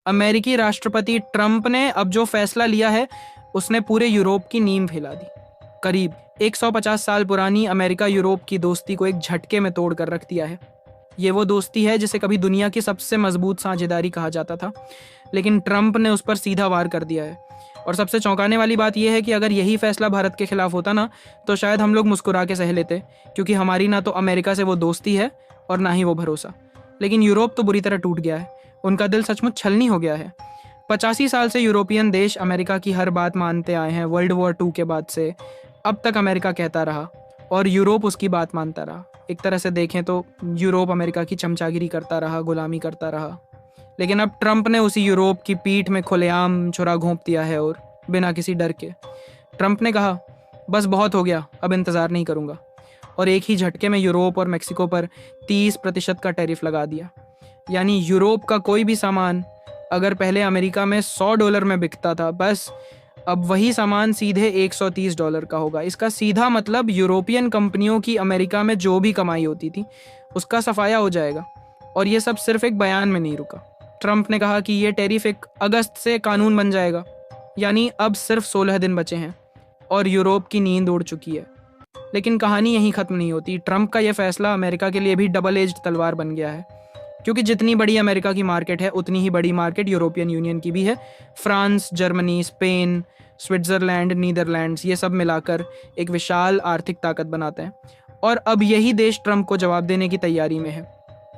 अमेरिकी राष्ट्रपति ट्रंप ने अब जो फैसला लिया है उसने पूरे यूरोप की नींव हिला दी। करीब 150 साल पुरानी अमेरिका यूरोप की दोस्ती को एक झटके में तोड़ कर रख दिया है। ये वो दोस्ती है जिसे कभी दुनिया की सबसे मजबूत साझेदारी कहा जाता था, लेकिन ट्रंप ने उस पर सीधा वार कर दिया है। और सबसे चौंकाने वाली बात यह है कि अगर यही फैसला भारत के खिलाफ होता ना, तो शायद हम लोग मुस्कुरा के सह लेते, क्योंकि हमारी ना तो अमेरिका से वो दोस्ती है और ना ही वो भरोसा। लेकिन यूरोप तो बुरी तरह टूट गया है, उनका दिल सचमुच छलनी हो गया है। 85 साल से यूरोपियन देश अमेरिका की हर बात मानते आए हैं। वर्ल्ड वॉर 2 के बाद से अब तक अमेरिका कहता रहा और यूरोप उसकी बात मानता रहा। एक तरह से देखें तो यूरोप अमेरिका की चमचागिरी करता रहा, गुलामी करता रहा। लेकिन अब ट्रंप ने उसी यूरोप की पीठ में खुलेआम छुरा घोंप दिया है, और बिना किसी डर के। ट्रंप ने कहा, बस बहुत हो गया, अब इंतज़ार नहीं करूँगा। और एक ही झटके में यूरोप और मेक्सिको पर 30% का टैरिफ लगा दिया। यानी यूरोप का कोई भी सामान अगर पहले अमेरिका में $100 में बिकता था, बस अब वही सामान सीधे $130 का होगा। इसका सीधा मतलब यूरोपियन कंपनियों की अमेरिका में जो भी कमाई होती थी उसका सफाया हो जाएगा। और ये सब सिर्फ एक बयान में नहीं रुका। ट्रंप ने कहा कि ये टैरिफ 1 अगस्त से कानून बन जाएगा। यानी अब सिर्फ 16 दिन बचे हैं और यूरोप की नींद उड़ चुकी है। लेकिन कहानी यहीं ख़त्म नहीं होती। ट्रंप का यह फैसला अमेरिका के लिए भी डबल एज्ड तलवार बन गया है, क्योंकि जितनी बड़ी अमेरिका की मार्केट है उतनी ही बड़ी मार्केट यूरोपियन यूनियन की भी है। France, Germany, Spain, Switzerland, Netherlands, ये सब मिलाकर एक विशाल आर्थिक ताकत बनाते हैं। और अब यही देश ट्रंप को जवाब देने की तैयारी में है।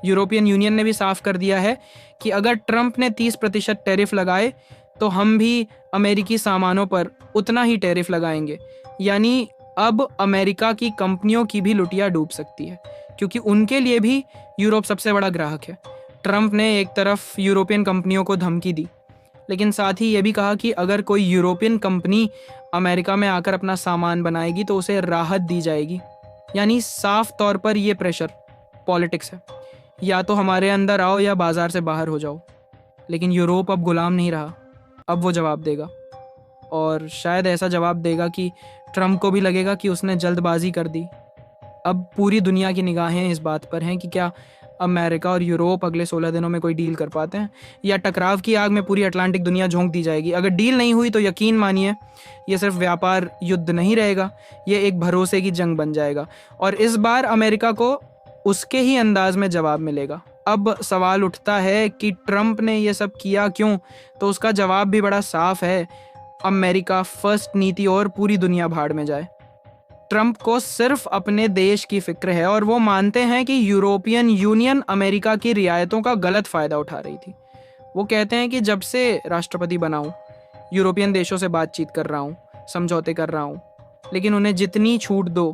यूरोपियन यूनियन ने भी साफ कर दिया है कि अगर ट्रंप ने 30% टैरिफ लगाए तो हम भी अमेरिकी सामानों पर उतना ही टैरिफ लगाएंगे। यानी अब अमेरिका की कंपनियों की भी लुटिया डूब सकती है, क्योंकि उनके लिए भी यूरोप सबसे बड़ा ग्राहक है। ट्रंप ने एक तरफ यूरोपियन कंपनियों को धमकी दी, लेकिन साथ ही ये भी कहा कि अगर कोई यूरोपियन कंपनी अमेरिका में आकर अपना सामान बनाएगी तो उसे राहत दी जाएगी। यानी साफ तौर पर ये प्रेशर पॉलिटिक्स है, या तो हमारे अंदर आओ या बाजार से बाहर हो जाओ। लेकिन यूरोप अब गुलाम नहीं रहा, अब वो जवाब देगा। और शायद ऐसा जवाब देगा कि ट्रंप को भी लगेगा कि उसने जल्दबाजी कर दी। अब पूरी दुनिया की निगाहें इस बात पर हैं कि क्या अमेरिका और यूरोप अगले 16 दिनों में कोई डील कर पाते हैं, या टकराव की आग में पूरी अटलांटिक दुनिया झोंक दी जाएगी। अगर डील नहीं हुई तो यकीन मानिए ये सिर्फ व्यापार युद्ध नहीं रहेगा, ये एक भरोसे की जंग बन जाएगा। और इस बार अमेरिका को उसके ही अंदाज में जवाब मिलेगा। अब सवाल उठता है कि ट्रंप ने ये सब किया क्यों, तो उसका जवाब भी बड़ा साफ है, अमेरिका फर्स्ट नीति और पूरी दुनिया भाड़ में जाए। ट्रंप को सिर्फ अपने देश की फिक्र है और वो मानते हैं कि यूरोपियन यूनियन अमेरिका की रियायतों का गलत फ़ायदा उठा रही थी। वो कहते हैं कि जब से राष्ट्रपति बना हूँ यूरोपियन देशों से बातचीत कर रहा हूँ, समझौते कर रहा हूँ, लेकिन उन्हें जितनी छूट दो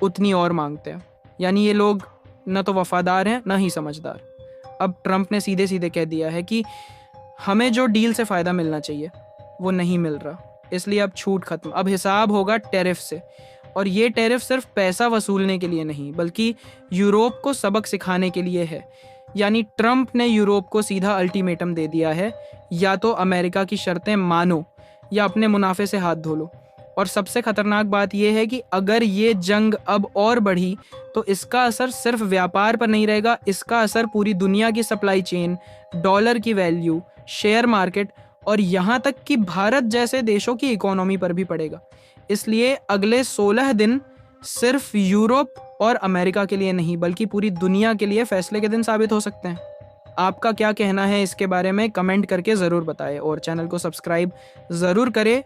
उतनी और मांगते हैं। यानी ये लोग न तो वफादार हैं न ही समझदार। अब ट्रंप ने सीधे सीधे कह दिया है कि हमें जो डील से फ़ायदा मिलना चाहिए वो नहीं मिल रहा, इसलिए अब छूट खत्म। अब हिसाब होगा टैरिफ से, और ये टैरिफ सिर्फ पैसा वसूलने के लिए नहीं बल्कि यूरोप को सबक सिखाने के लिए है। यानी ट्रंप ने यूरोप को सीधा अल्टीमेटम दे दिया है, या तो अमेरिका की शर्तें मानो या अपने मुनाफे से हाथ धो लो। और सबसे खतरनाक बात यह है कि अगर ये जंग अब और बढ़ी तो इसका असर सिर्फ व्यापार पर नहीं रहेगा, इसका असर पूरी दुनिया की सप्लाई चेन, डॉलर की वैल्यू, शेयर मार्केट और यहाँ तक कि भारत जैसे देशों की इकोनॉमी पर भी पड़ेगा। इसलिए अगले 16 दिन सिर्फ यूरोप और अमेरिका के लिए नहीं बल्कि पूरी दुनिया के लिए फैसले के दिन साबित हो सकते हैं। आपका क्या कहना है इसके बारे में कमेंट करके ज़रूर बताएं और चैनल को सब्सक्राइब ज़रूर करें